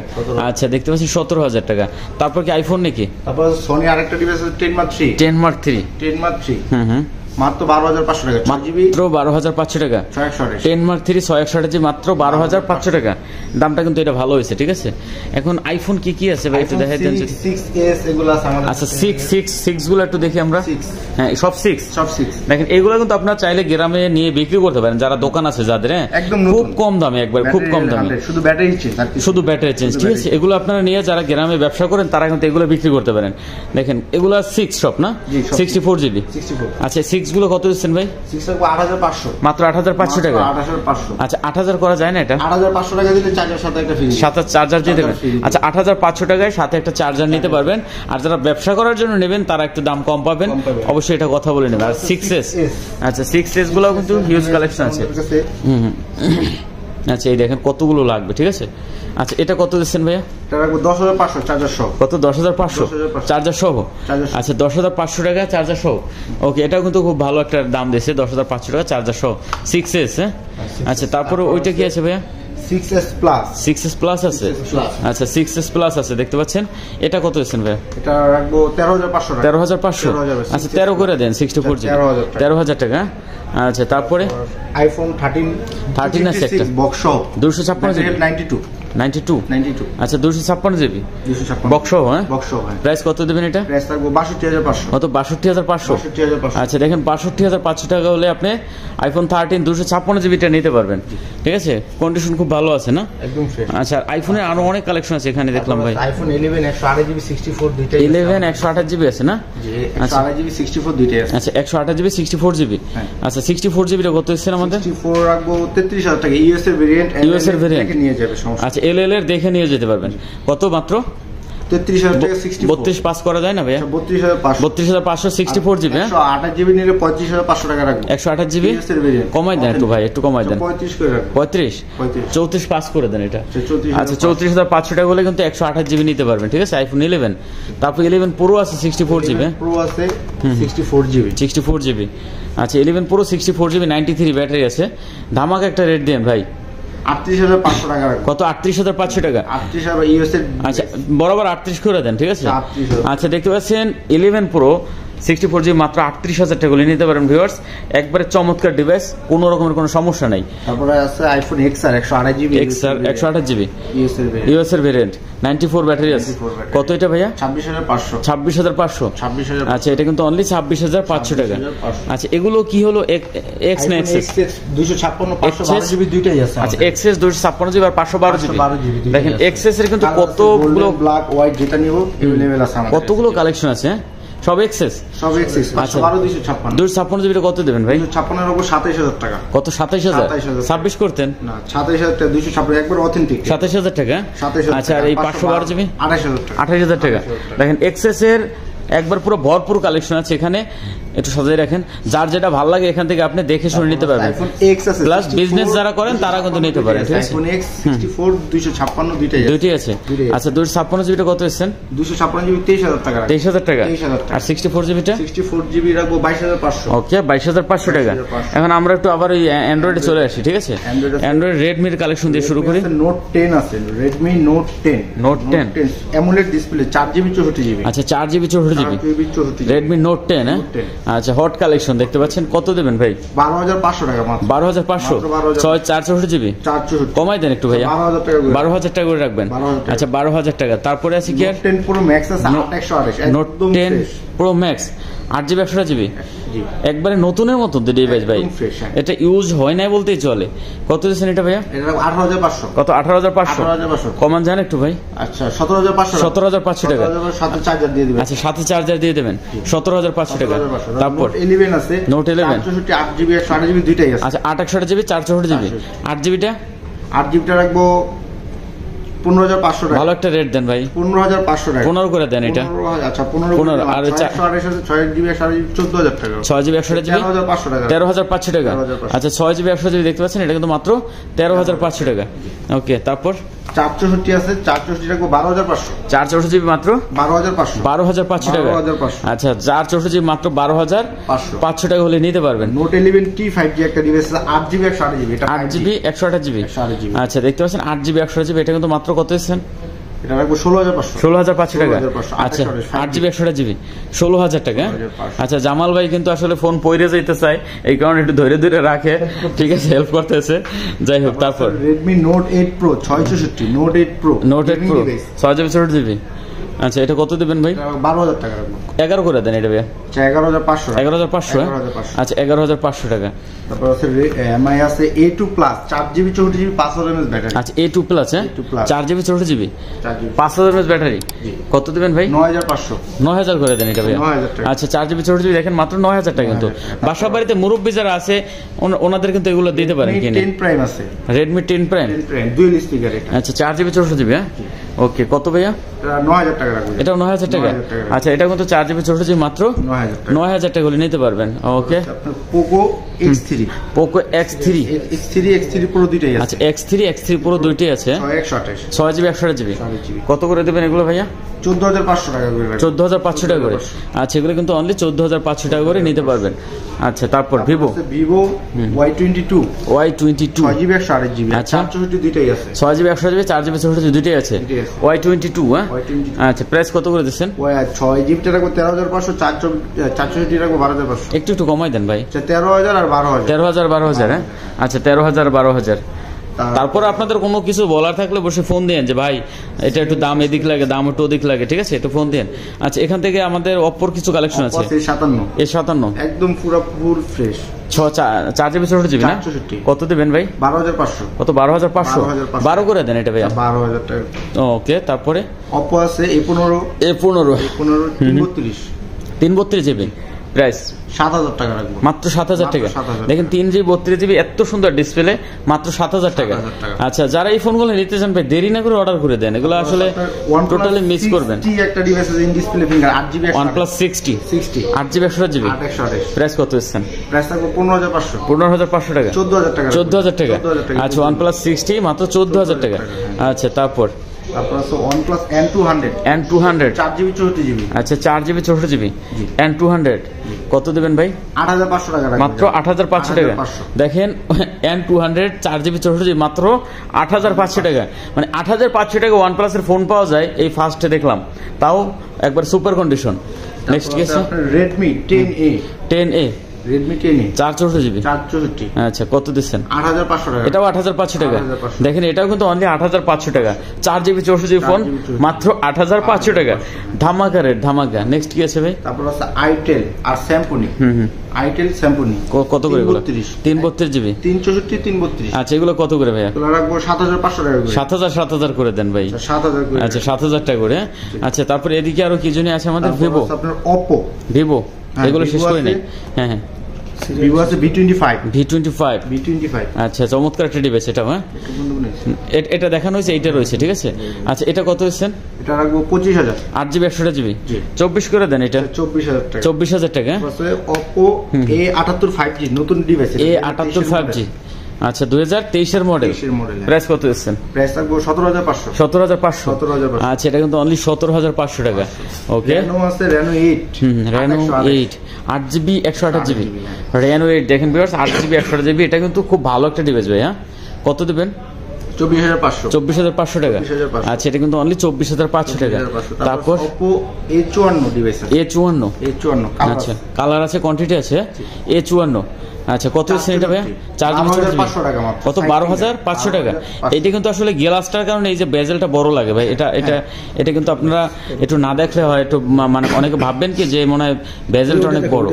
আচ্ছা দেখতে পাচ্ছি 17,000 টাকা। তারপর কি আইফোন নাকি? তারপর সোনি আরেকটা ডিভাইস আছে 10 Mark 3। 10 Mark 3 মাত্র 12,500 টাকা, মাত্র 12,500 টাকা। 10 Mark 3 628GB মাত্র 12,500 টাকা। দামটা কিন্তু এটা ভালো হয়েছে, ঠিক আছে। এখন আইফোন কি কি আছে ভাই একটু দেখাই দেন। 6s এগুলো আছে আমাদের। আচ্ছা 6 গুলো একটু দেখি আমরা। হ্যাঁ সব 6 দেখেন, এগুলো কিন্তু আপনারা চাইলে গ্রামে নিয়ে বিক্রি করতে পারেন, যারা দোকান আছে যাদের, একদম খুব কম দামে, একবার খুব কম দামে, শুধু ব্যাটারি চেঞ্জ, ঠিক আছে। এগুলো আপনারা নিয়ে যারা গ্রামে ব্যবসা করেন তারা কিন্তু এগুলো বিক্রি করতে পারেন। দেখেন এগুলো 6 সব না, 64GB। আচ্ছা 6 গুলো কত দিচ্ছেন ভাই? 8,500 মাত্র 8,500 টাকা। 8,500। আচ্ছা 8,000 করা যায় না এটা? 8,500 টাকা দিলে চার্জার সাথে একটা ফ্রি, সাথে চার্জার দিয়ে দেবেন। আচ্ছা 8,500 টাকায় সাথে একটা চার্জার নিতে পারবেন। আর যারা ব্যবসা করার জন্য নেবেন তারা একটু দাম কম পাবেন, অবশ্যই এটা কথা বলে নেবেন। আর 6s, আচ্ছা 6s গুলো কিন্তু হিউজ কালেকশন আছে। আচ্ছা এই দেখেন কতগুলো লাগবে, ঠিক আছে। আচ্ছা এটা কত দিচ্ছেন ভাইয়া? এটা রাখবো 10,500 চার্জার সহ। কত? 10,500 চার্জার সহ। আচ্ছা 10,500 টাকা চার্জার সহ, ওকে। এটাও কিন্তু খুব ভালো একটা দাম দিয়েছে, 10,500 টাকা চার্জার সহ 6s। হ্যাঁ আচ্ছা তারপরে ওইটা কি আছে ভাইয়া? 6s প্লাস আছে। আচ্ছা 6s প্লাস আছে দেখতে পাচ্ছেন। এটা কত দিচ্ছেন ভাইয়া? এটা রাখবো 13,500 টাকা। 13,500। আচ্ছা 13 করে দেন, 64GB 13,000 টাকা। আচ্ছা তারপরে আইফোন 13 আছে একটা বক্স 256GB 92। আচ্ছা 256GB বক্স, হ্যাঁ বক্স। প্রাইস কত দেবেন এটা? প্রাইস রাখবো 62,500। কত? 62,500। আচ্ছা দেখেন 62,500 টাকা হলে আপনি আইফোন 13 256GB টা নিতে পারবেন, ঠিক আছে। কন্ডিশন খুব ভালো আছে না, একদম ফ্রেশ। আচ্ছা আইফোনের আরো অনেক কালেকশন আছে এখানে দেখলাম ভাই। আইফোন 11 128GB 64 দুইটাই, 11 128GB আছে না? জি 128GB 64 দুইটাই আছে। আচ্ছা 128GB 64GB। আচ্ছা 64GB টা কত হচ্ছে আমাদের? 64 রাখবো 33,000 টাকা। ইউএস এর ভেরিয়েন্ট, নিয়ে যাবে সমস্যা। আচ্ছা এলএল এর দেখে নিয়ে যেতে পারবেন। কত? মাত্র 33,000 টাকা। 32 পাস করা যায় না ভাইয়া? 32,500 64GB। 128GB নিলে 35,500 টাকা রাখবো। 128GB কমাই দেন একটু ভাই, একটু কমাই দেন। 35 করে রাখবো। 34 পাস করে দেন এটা। আচ্ছা 34,500 টাকা হলে কিন্তু 128GB নিতে পারবেন, ঠিক আছে। আইফোন 11, তারপর 11 প্রো আছে 64GB, প্রো আছে 64GB। আচ্ছা 11 প্রো 64GB 93 ব্যাটারি আছে। ধামাকা একটা রেট দেন ভাই। 38,500 টাকা। কত? 38,500 টাকা। 38,000 ইউএস এর। আচ্ছা বরাবর 38 করে দেন, ঠিক আছে। আচ্ছা দেখতে পাচ্ছেন 11 প্রো 64GB মাত্র 38,000 টাকা নিতে পারেন ভিউয়ার্স। একবারে চমৎকার ডিভাইস, কোনো রকমের কোনো সমস্যা নাই। তারপরে আছে iPhone XR 128GB, XR 128GB US এর ভেরিয়েন্ট, 94 ব্যাটারি আছে। কত এটা ভাইয়া? 26,500। আচ্ছা এটা কিন্তু অনলি 26,500 টাকা। আচ্ছা এগুলো কি হলো? এক্স না এক্সএস? 256 দুইটাই আছে। আচ্ছা এক্সএস 256GB আর 512GB। দেখেন এক্সএস এর কিন্তু কতগুলো ব্ল্যাক হোয়াইট যেটা নিব अवेलेबल আছে আমাদের, কতগুলো কালেকশন আছে। সব এক্সেস। আচ্ছা 256GB কত দেবেন ভাই? 256 এর উপর 27,000 টাকা। কত? 27,000 26 করতেন না, 27,000 টাকা। 256 একবার অথেন্টিক 27,000 টাকা। আচ্ছা আর এই 512GB 28,000 টাকা। দেখেন এক্সএস এর একবার পুরো ভরপুর কালেকশন আছে এখানে, একটু সাজিয়ে রাখেন। যার যেটা ভালো লাগে এখান থেকে আপনি দেখে শুনে নিতে পারবেন। প্লাস বিজনেস যারা করেন তারা কিন্তু নিতে পারেন, ঠিক আছে। আইফোন X 64 256 দুইটাই আছে। আচ্ছা 256GB টা কত এসেছেন? 256GB 23,000 টাকা। 23,000 টাকা। আর 64GB টা? 64GB রাখবো 22,500। ওকে 22,500 টাকা। এখন আমরা একটু আবার ওই অ্যান্ড্রয়েডে চলে আসি, ঠিক আছে। অ্যান্ড্রয়েড রেডমির কালেকশন দিয়ে শুরু করি। নোট 10 আছে, Redmi Note 10 note 10 AMOLED display 4GB 64GB। আচ্ছা 4GB 64GB GB Redmi note 10 হ্যাঁ আচ্ছা হট কালেকশন দেখতে পাচ্ছেন কত দেবেন ভাই 12,500 টাকা মাত্র 12,500 464 জিবি কমাই দেন একটু ভাইয়া 12,000 টাকা করে রাখবেন আচ্ছা 12,000 টাকা তারপরে আছে কি আর 10 প্রো ম্যাক্স আছে 828 note 10 pro max 8GB 128GB একবারে নতুনের মতো ডিভাইস ভাই এটা ইউজ হয় না বলতেই চলে কত দিচ্ছেন এটা ভাইয়া এটা 18,500 কত 18,500 কমান জানেন একটু ভাই আচ্ছা 17,500 টাকা সাথে চার্জার দিয়ে দিবেন আচ্ছা সাথে চার্জার দিয়ে দেবেন 17,500 টাকা তারপর 11 আছে নোট 11 64 8GB 128GB দুইটাই আছে আচ্ছা 868GB 464GB 8GBটা 8GBটা রাখবো 15,500 টাকা ভালো একটা রেট দেন ভাই 15,500 টাকা 15 করে দেন এটা আচ্ছা 15 আর 6GB 14,000 টাকা 6GB 128GB 13,500 টাকা 13,500 টাকা আচ্ছা 6GB 128GB দেখতে পাচ্ছেন এটা কিন্তু মাত্র 13,500 টাকা ওকে তারপর 464 আছে 464 রাখবো 12,500 464GB মাত্র 12,500 টাকা আচ্ছা 464GB মাত্র 12,500 টাকা হলে নিতে পারবেন নোট 11T 5G একটা ডিভাইস আছে 8GB 128GB এটা 8GB 128GB আচ্ছা দেখতে পাচ্ছেন 8GB 128GB এটা কিন্তু মাত্র কত দিচ্ছেন এটা রাখবো 16,500 টাকা আচ্ছা 8GB 128GB 16,000 টাকা আচ্ছা জামাল ভাই কিন্তু আসলে ফোন পইরে যাইতে চায় এই কারণে একটু ধরে ধরে রাখে ঠিক আছে হেল্প করতেছে যাই হোক তারপর Redmi Note 8 Pro 664 Note 8 Pro 6GB 64GB আচ্ছা এটা কত দিবেন ভাই 12,000 টাকা রাখবো 11 করে দেন এটা ভাই 11,500 আচ্ছা 11,500 টাকা তারপর আছে MI আছে A2 Plus 4GB 64GB 5000 mAh battery আচ্ছা A2 Plus হ্যাঁ 4GB 64GB 5000 mAh ব্যাটারি কত দিবেন ভাই 9,500 করে দেন এটা ভাই আচ্ছা 4GB 64GB দেখেন মাত্র 9,000 টাকা কিন্তু বাসা বাড়িতে মুরব্বি যারা আছে ওনাদের কিন্তু এগুলো দিতে পারেন কিনে 10 Prime আছে Redmi 10 Prime ডুয়াল স্পিকার এটা আচ্ছা 4GB 64GB হ্যাঁ ওকে কত ভাইয়া 9,000 টাকা রাখবো এটাও 9,000 টাকা আচ্ছা এটা কিন্তু 4GB 64GB মাত্র 9,000 টাকা হলে নিতে পারবেন ওকে Poco X3 X3 Pro দুইটাই আছে আচ্ছা X3 Pro দুইটাই আছে 6GB 128GB কত করে দেবেন এগুলো ভাইয়া 14,500 টাকা করে 14,500 টাকা করে আচ্ছা এগুলো কিন্তু অনলি 14,500 টাকা করে নিতে পারবেন আচ্ছা তারপর Vivo Y22 6GB 128GB আচ্ছা 464 দুইটাই আছে 6GB 128GB 4GB 64GB দুইটাই আছে Y22 হ্যাঁ আচ্ছা প্রাইস কত করে দিচ্ছেন 6GB টা রাখবো 13,500 464 রাখবো 12,500 একটু কমাই দেন ভাই 13,000 আর 12,000 12,000 হ্যাঁ আচ্ছা 13,000 12,000 তারপর আপনাদের কোনো কিছু বলার থাকলে বসে ফোন দেন যে ভাই এটা একটু দাম এদিক লাগে দাম একটু ওদিক লাগে ঠিক আছে একটু ফোন দেন আচ্ছা এখান থেকে আমাদের অপ্পোর কিছু কালেকশন আছে A57 একদম পুরো ফুল ফ্রেশ 4GB 64GB না কত দেবেন ভাই 12,500 কত 12,500 12 করে দেন এটা ভাই 12,000 টাকা ওকে তারপরে Oppo আছে A15 332GB প্রাইস 7,000 টাকা রাখবো মাত্র 7,000 টাকা দেখেন 3GB 32GB এত সুন্দর ডিসপ্লে মাত্র 7,000 টাকা আচ্ছা যারা এই ফোনগুলো নিতে চান ভাই দেরি না করে অর্ডার করে দেন এগুলো আসলে টোটালি মিস করবেন একটা ডিভাইস আছে in display finger 8GB OnePlus 60 8GB 128GB price কত দিচ্ছেন প্রাইস থাকবে 15,500 টাকা 14,000 টাকা আচ্ছা OnePlus 60 মাত্র 14,000 টাকা আচ্ছা তারপর আছে OnePlus N200 4GB 64GB আচ্ছা 4GB 64GB N200 কত দেবেন ভাই 8,500 টাকা মাত্র 8,500 টাকা দেখেন N200 4GB 64GB মাত্র 8,500 টাকা মানে 8,500 টাকা OnePlus এর ফোন পাওয়া যায় এই ফার্স্টে দেখলাম তাও একবার সুপার কন্ডিশন নেক্সট কি আছে Redmi 10A Redmi 10A 464GB আচ্ছা কত দিচ্ছেন 8,500 টাকা এটাও 8,500 টাকা দেখেন এটাও কিন্তু অনলি 8,500 টাকা 4GB 64GB ফোন মাত্র 8,500 টাকা ধামাকা রেট ধামাকা নেক্সট কি আছে ভাই তারপর আছে Itel আর Symphony Itel Symphony কত করে এগুলো 332GB 364 332 আচ্ছা এগুলো কত করে ভাইয়া এগুলো রাখবো 7,500 টাকা করে 7,000 করে দেন ভাই 7,000 করে আচ্ছা 7,000 টাকা করে আচ্ছা তারপর এদিকে আরো কি জানি আছে আমাদের Vivo আপনার Oppo Vivo এগুলো শেষ করে নেই হ্যাঁ হ্যাঁ Vivo আছে V25 আচ্ছা চমৎকার একটা ডিভাইস এটা হ্যাঁ এটা দেখানো হয়েছে এইটা রয়েছে ঠিক আছে আচ্ছা এটা কত হচ্ছেন এটা রাখবো 25,000 8GB 128GB 24 করে দেন এটা 24,000 টাকা Oppo A78 5G নতুন ডিভাইস A78 5G আচ্ছা 2023 এর মডেল প্রাইস কত দিচ্ছেন প্রাইস থাকবে 17,500 আচ্ছা এটা কিন্তু অনলি 17,500 টাকা ওকে Reno আছে Reno 8 8GB 128GB Reno 8 দেখেন ভিউয়ার্স 8GB 128GB এটা কিন্তু খুব ভালো একটা ডিভাইস ভাই হ্যাঁ কত দিবেন 24,500 24,500 টাকা। 24,500 আচ্ছা এটা কিন্তু অনলি 24,500 টাকা। তারপর Oppo A54 ডিভাইস আছে। A54 আচ্ছা কালার আছে, কোয়ান্টিটি আছে। A54 আচ্ছা কত দিচ্ছেন এটা ভাইয়া? 12,500 টাকা মাত্র। কত? 12,500 টাকা। এটা কিন্তু আসলে গ্লাসটার কারণে এই যে বেজেলটা বড় লাগে ভাই, এটা কিন্তু আপনারা একটু না দেখলে হয় একটু মানে অনেকে ভাববেন কি যে মনে হয় বেজেলটা অনেক বড়।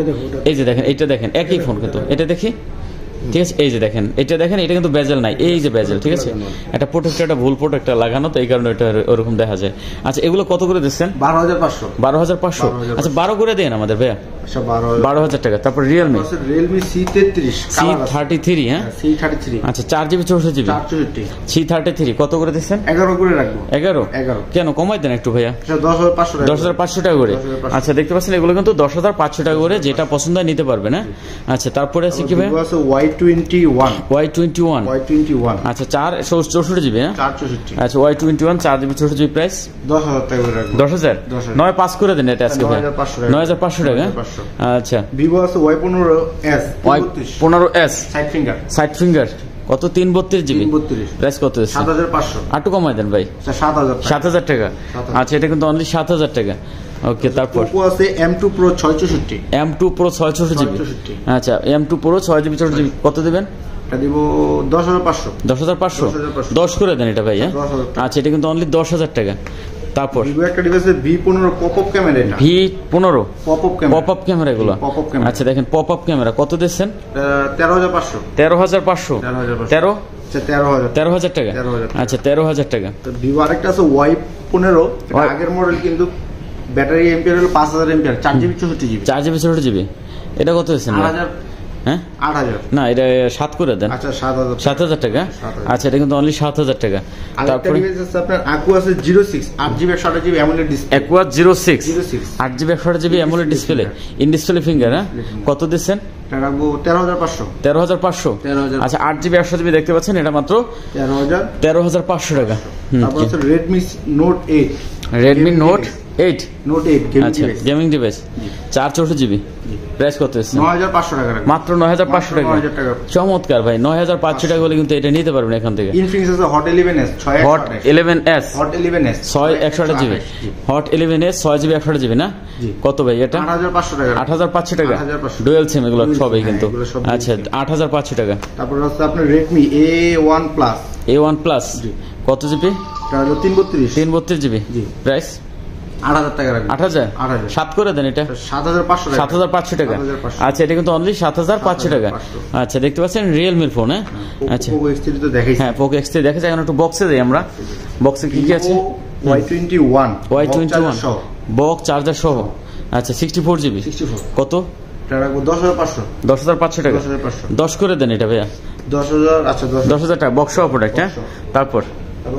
এই যে দেখেন, এটা দেখেন একই ফোন কিন্তু, এটা দেখি ঠিক আছে। এই যে দেখেন, এটা কিন্তু বেজেল নাই, এই যে বেজেল, ঠিক আছে। একটা প্রোটেক্টর, একটা ভুল প্রোটেক্টর লাগানো, তো এই কারণে এটা ওরকম দেখা যায়। আচ্ছা এগুলো কত করে দিচ্ছেন? 12,500। 12,500 আচ্ছা 12 করে দেন আমাদের ভাইয়া। আচ্ছা 12,000 টাকা। তারপর রিয়েলমি C33 C33 হ্যাঁ C33 আচ্ছা 4GB 64GB 464 C33 কত করে দিচ্ছেন? 11 করে রাখবো। 11 কেন কমাই দেন একটু ভাইয়া? 10,500 টাকা। 10,500 টাকা করে। আচ্ছা দেখতে পাচ্ছেন এগুলো কিন্তু 10,500 টাকা করে, যেটা পছন্দ হয় নিতে পারবেন হ্যাঁ। আচ্ছা তারপরে আছে কি ভাই? Y21 আচ্ছা 464GB হ্যাঁ 464 আচ্ছা Y21 4GB 64GB প্রাইস 10,000 টাকা করে রাখবো। 10,000 9,500 করে দেন এটা আজকে ভাই। 9,500 টাকা। আচ্ছা Vivo আছে Y15s Y15s সাইড ফিঙ্গার কত? 332GB প্রাইস কত? 7,500। একটু কমাই দেন ভাই। 7,000 টাকা। আচ্ছা এটা কিন্তু অনলি 7,000 টাকা। ওকে তারপর Oppo আছে M2 Pro 664 M2 Pro 664GB আচ্ছা M2 Pro 6GB 64GB কত দিবেন? এটা দিব 10,500 10,500 10 করে দেন এটা ভাই হ্যাঁ। আচ্ছা এটা কিন্তু অনলি 10,000 টাকা। তারপর Vivo একটা ডিভাইসে V15 পপআপ ক্যামেরা, এটা V15 পপআপ ক্যামেরা এগুলো। আচ্ছা দেখেন পপআপ ক্যামেরা কত দিচ্ছেন? 13,500 13,500 13,000 টাকা। 13,000 আচ্ছা 13,000 টাকা। তো Vivo আরেকটা আছে Y15 আগের মডেল, কিন্তু ব্যাটারি এম্পিয়ার হলো 5,000 ampere 4GB 64GB 4GB 64GB এটা কত দিচ্ছেন? 8,000 হ্যাঁ 8,000 না এটা 7 করে দেন। আচ্ছা 7,000 7,000 টাকা। আচ্ছা এটা কিন্তু অনলি 7,000 টাকা। তারপরে আপনার Aqua আছে 06 8GB 128GB AMOLED display. Aqua 06 8GB 128GB AMOLED display in display finger হ্যাঁ কত দিচ্ছেন? এটা রাখবো 13,500 13,500 আচ্ছা 8GB 128GB দেখতে পাচ্ছেন, এটা মাত্র 13,500 টাকা। তারপর আছে Redmi Note 8 Note 8 আচ্ছা গেমিং ডিভাইস 464GB প্রাইস কত আছে? 9,500 টাকা মাত্র 9,500 টাকা। চমৎকার ভাই, 9,500 টাকা হলে কিন্তু এটা নিতে পারবেন এখান থেকে। Infinix আছে Hot 11s 6128GB Hot 11s 6GB 128GB না কত ভাই এটা? 8,500 টাকা 8,500 ডুয়াল সিম এগুলো সবই কিন্তু। আচ্ছা 8,500 টাকা। তারপর আছে আপনার Redmi A1 Plus কত জিবি? এটা হলো 332GB প্রাইস 8,000 টাকা রাখবেন। 8,000 7 করে দেন এটা 7,500 টাকা। আচ্ছা এটা কিন্তু অনলি 7,500 টাকা। আচ্ছা দেখতে পাচ্ছেন রিয়েলমির ফোন হ্যাঁ। আচ্ছা Poco X3 তো দেখাইছি। হ্যাঁ Poco X3 দেখা যায়। এখন একটু বক্সে যাই আমরা, বক্সে কি কি আছে? Y21 বক্স চার্জার সহ আচ্ছা 64GB কত? এটা রাখবো 10,500 টাকা 10 করে দেন এটা ভাইয়া। 10,000 আচ্ছা 10,000 টাকা বক্স সহ প্রোডাক্ট হ্যাঁ। তারপর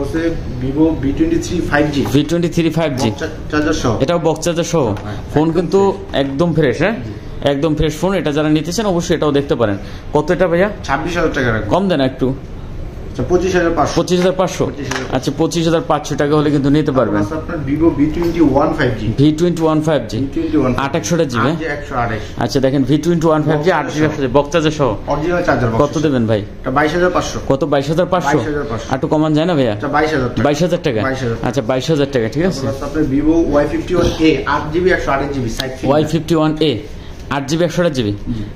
আছে Vivo V23 5G চার্জার সহ, এটাও বক্স চার্জার সহ ফোন কিন্তু একদম ফ্রেশ হ্যাঁ একদম ফ্রেশ ফোন। এটা যারা নিতেছেন অবশ্যই এটাও দেখতে পারেন। কত এটা ভাইয়া? 26,000 টাকা রাখবো। কম দেন একটু। 25,500 আচ্ছা 25,500 টাকা হলে কিন্তু নিতে পারবেন। আপনার Vivo V21 5G 8,128GB আচ্ছা দেখেন V21 5G 8GB box charger সহ অরিজিনাল চার্জার কত দেবেন ভাই? এটা 22,500 কত? 22,500 একটু কমান যায় না ভাইয়া? 22,000 টাকা আচ্ছা 22,000 টাকা ঠিক আছে। আপনার Vivo Y51a 8GB 128GB Y51a 8GB 128GB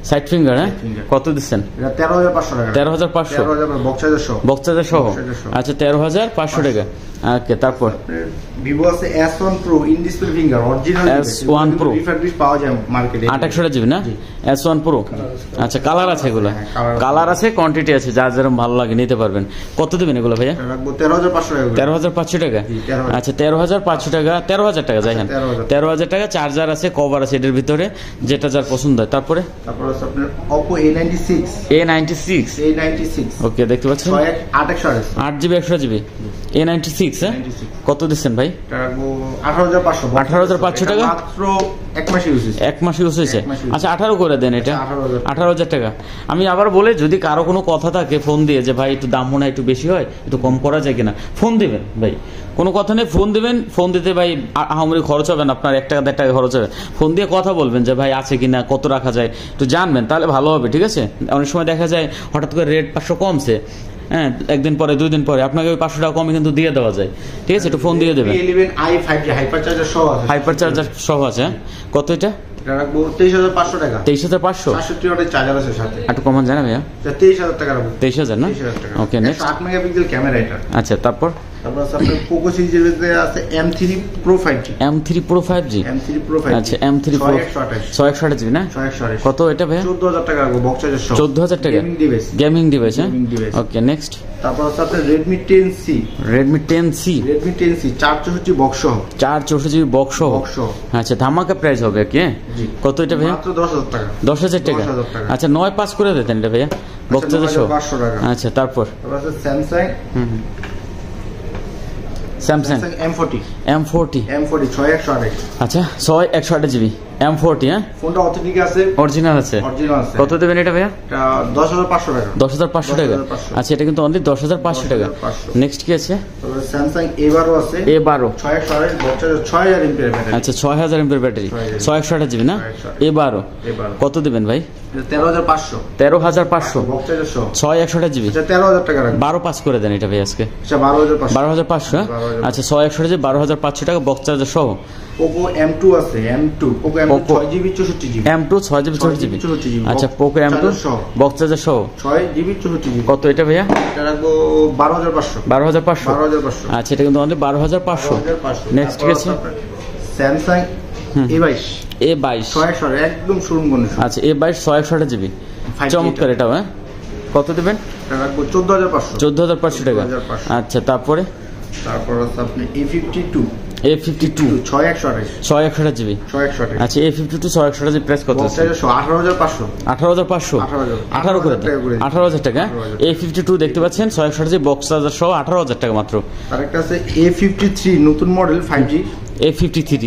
side finger হ্যাঁ কত দিচ্ছেন? 13,500 বক্স চার্জার সহ আচ্ছা 13,500 টাকা। ওকে তারপর Vivo আছে S1 Pro in display finger original S1 Pro refurbish পাওয়া যায় মার্কেটে 8,128GB না S1 Pro আচ্ছা কালার আছে এগুলো, কালার আছে কোয়ান্টিটি আছে, যার যেরকম ভালো লাগে নিতে পারবেন। কত দিবেন এগুলো ভাইয়া? রাখবো 13,500 টাকা আচ্ছা 13,500 টাকা 13,000 টাকা যাই হ্যাঁ 13,000 টাকা। চার্জার আছে, কভার আছে এটার ভিতরে, যেটা যার পছন্দ হয়। তারপরে আছে আপনার Oppo A96 ওকে দেখতে পাচ্ছেন 8GB 128GB A96 হ্যাঁ কত দিচ্ছেন ভাই? 18,500 টাকা মাত্র এক মাস ইউজ হয়েছে। আচ্ছা 18 করে দেন এটা 18,000 টাকা। আমি আবার বলে যদি কারো কোনো কথা থাকে ফোন দিয়ে যে ভাই একটু দাম মনে হয় একটু বেশি হয়, একটু কম করা যায় কিনা, ফোন দিবেন ভাই, কোনো কথা নেই, ফোন দিবেন। ফোন দিতে ভাই আহামরি খরচ হবে না, আপনার 1 টাকা 1.5 টাকা খরচ হবে। ফোন দিয়ে কথা বলবেন যে ভাই আছে কিনা, কত রাখা যায় একটু জানবেন, তাহলে ভালো হবে ঠিক আছে। অনেক সময় দেখা যায় হঠাৎ করে রেট 500 কমছে, হ্যাঁ একদিন পরে 2 দিন পরে আপনাকে ওই 500 টাকা কমে কিন্তু দিয়ে দেওয়া যায়। ঠিক আছে, একটু ফোন দিয়ে দেবেন। A11i 5G হাইপার চার্জার সহ আছে। হাইপার চার্জার সহ আছে। কত এটা? এটা রাখবো 23,500 টাকা। 23,500। 65 ওয়াটের চার্জার আছে সাথে। একটু কমান যায় না ভাইয়া? 23,000 টাকা রাখবো। 23,000 না? Okay next. 8 মেগাপিক্সেল ক্যামেরা এটা। আচ্ছা তারপর আছে আপনার পোকো সিরিজের মধ্যে আছে M3 Pro 5G। M3 Pro 5G। M3 Pro 5G। আচ্ছা M3 Pro 6128 জিবি না? 6128। কত এটা ভাইয়া? 14,000 টাকা রাখবো বক্স চার্জার সহ। 14,000 টাকা। গেমিং ডিভাইস হ্যাঁ? Okay next. তারপর আছে আপনার Redmi 10C। Redmi 10C 464 box সহ। 464 জিবি বক্স সহ। আচ্ছা ধামাকা প্রাইস হবে কি? কত এটা ভাইয়া? মাত্র 10,000 টাকা। 10,000 টাকা। আচ্ছা 9.5 করে দেন এটা ভাইয়া বক্স চার্জার সহ। 500 টাকা। আচ্ছা তারপর আছে Samsung M40 6128। আচ্ছা 6128 জিবি M40 হ্যাঁ? ফোনটা অথেন্টিক আছে, অরিজিনাল আছে। কত দেবেন এটা ভাইয়া? এটা 10,500 টাকা। 10,500 টাকা। আচ্ছা এটা কিন্তু অনলি 10,500 টাকা। নেক্সট কি আছে? তারপরে Samsung A12 আছে। A12 6128 box charger 6000 MPR battery. আচ্ছা 6000 এমপিআর ব্যাটারি 6128 জিবি না? A12 কত দেবেন ভাই? 13,500। 13,500 বক্স চার্জার সহ। 6128 জিবি। আচ্ছা 13,000 টাকা রাখবেন। 12.5 করে দেন এটা ভাই আজকে। আচ্ছা 12,500। 12,500 হ্যাঁ? আচ্ছা 6128 জিবি 12,500 টাকা বক্স চার্জার সহ। Poco M2 আছে। Poco M2 6GB 64GB। M2 6GB 64GB। আচ্ছা Poco M2 বক্স চার্জার সহ 6GB 64GB। কত এটা ভাইয়া? এটা রাখবো 12,500। 12,500। আচ্ছা এটা কিন্তু অনলি 12,500। নেক্সট কি আছে? Samsung A22 A22 একদম শোরুম কন্ডিশন। আচ্ছা A22 6128 জিবি চমৎকার এটাও হ্যাঁ? কত দেবেন? এটা রাখবো 14,500। 14,500 টাকা। আচ্ছা তারপর আছে আপনি A52 6128 জিবি। আচ্ছা A52 6128 জিবি প্রাইস কত আছে? 18,500। 18 করে দেন। 18,000 টাকা। A52 দেখতে পাচ্ছেন 6128 জিবি বক্স চার্জার সহ 18,000 টাকা মাত্র। আরেকটা আছে A53 নতুন মডেল 5G। A53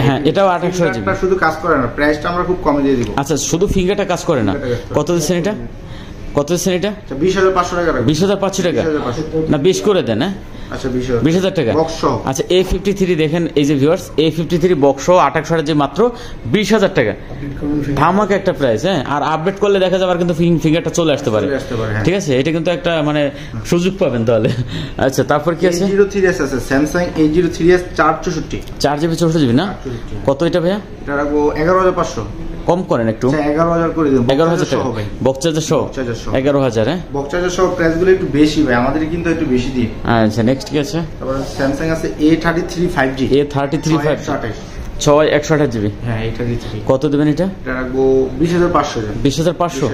হ্যাঁ এটাও 2800 জিবি। শুধু কাজ করে না, প্রাইসটা আমরা খুব কমে দিয়ে দিব। আচ্ছা শুধু ফিঙ্গারটা কাজ করে না। কত দিচ্ছেন এটা? 20,500 টাকা। 20,500 টাকা না 20 করে দেন হ্যাঁ? আচ্ছা 20,000 টাকা। আচ্ছা A53 দেখেন এই যে ভিউয়ার্স A53 বক্স সহ 2800 যে মাত্র 20,000 টাকা। ধামাকা একটা প্রাইস হ্যাঁ? আর আপডেট করলে দেখা যাবে কিন্তু ফিঙ্গারটা চলে আসতে পারে। ঠিক আছে, এটা কিন্তু একটা মানে সুযোগ পাবেন তাহলে। আচ্ছা তারপর কি আছে? A03s আছে Samsung A03s 464 4GB 64GB না? কত এটা ভাইয়া? এটা রাখবো 11,500। কম করেন একটু। 11,000 করে দেন। 11,000 টাকা বক্স চার্জার সহ। 11,000 হ্যাঁ? বক্স চার্জার সহ প্রাইসগুলো একটু বেশি ভাই, আমাদের কিন্তু একটু বেশি দিই। আচ্ছা নেক্সট কি আছে? তারপর Samsung আছে A33 5G। A33 5G 6128 GB. হ্যাঁ A33 কত দেবেন এটা? এটা রাখবো 20,500। 20,500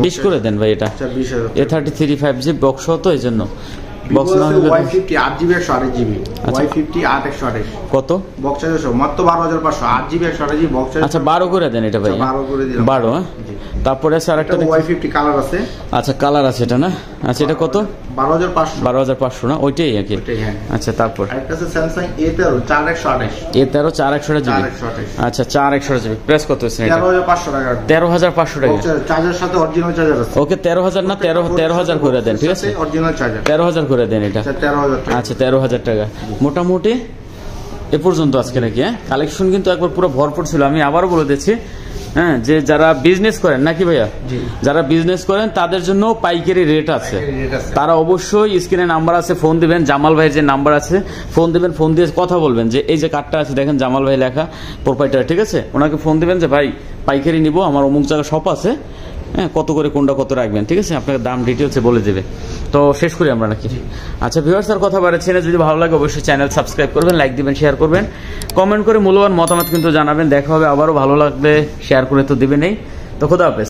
20 করে দেন ভাই এটা। আচ্ছা 20,000। A33 5G বক্স সহ তো এইজন্য বক্স না Y50 8GB 128GB। Y50 8/128 কত? বক্স চার্জার সহ মাত্র 12,500। 8GB 128GB box charger. আচ্ছা 12 করে দেন এটা ভাই। 12 করে দিলাম। 12 হ্যাঁ? তারপরে আছে আরেকটা Y50 কালার আছে। আচ্ছা কালার আছে এটা না? আচ্ছা এটা কত? 12,500। 12,500 না? ওইটাই আর কি। আচ্ছা তারপর আরেকটা আছে Samsung A13 4/128। A13 4/128 GB. আচ্ছা 4/128 জিবি প্রাইস কত আছে এটা? 13,500 টাকা। 13,500 টাকা। চার্জার সাথে অরিজিনাল চার্জার আছে। ওকে 13,000 না 13,000 করে দেন ঠিক আছে? অরিজিনাল চার্জার 13,000 করে দেন এটা। 13,000 টাকা। আচ্ছা 13,000 টাকা মোটামুটি এ পর্যন্ত আজকে নাকি হ্যাঁ? কালেকশন কিন্তু একবার পুরো ভরপুর ছিল। আমি আবারও বলে দিচ্ছি হ্যাঁ, যে যারা বিজনেস করেন নাকি ভাইয়া, যারা বিজনেস করেন তাদের জন্য পাইকারি রেট আছে। তারা অবশ্যই স্ক্রিনে নাম্বার আছে, ফোন দিবেন। জামাল ভাইয়ের যে নাম্বার আছে ফোন দিবেন, ফোন দিয়ে কথা বলবেন যে এই যে কার্ডটা আছে দেখেন জামাল ভাই লেখা প্রোপাইটার, ঠিক আছে? ওনাকে ফোন দিবেন যে ভাই পাইকারি নিব, আমার অমুক জায়গায় শপ আছে হ্যাঁ, কত করে কোনটা কত রাখবেন, ঠিক আছে? আপনাকে দাম ডিটেলসে বলে দেবে। তো শেষ করি আমরা নাকি? আচ্ছা ভিউয়ার্স আর কথা বাড়াচ্ছি না, যদি ভালো লাগে অবশ্যই চ্যানেল সাবস্ক্রাইব করবেন, লাইক দিবেন, শেয়ার করবেন, কমেন্ট করে মূল্যবান মতামত কিন্তু জানাবেন। দেখা হবে আবারও, ভালো লাগলে শেয়ার করে তো দিবেনই। তো খোদা হাফেজ।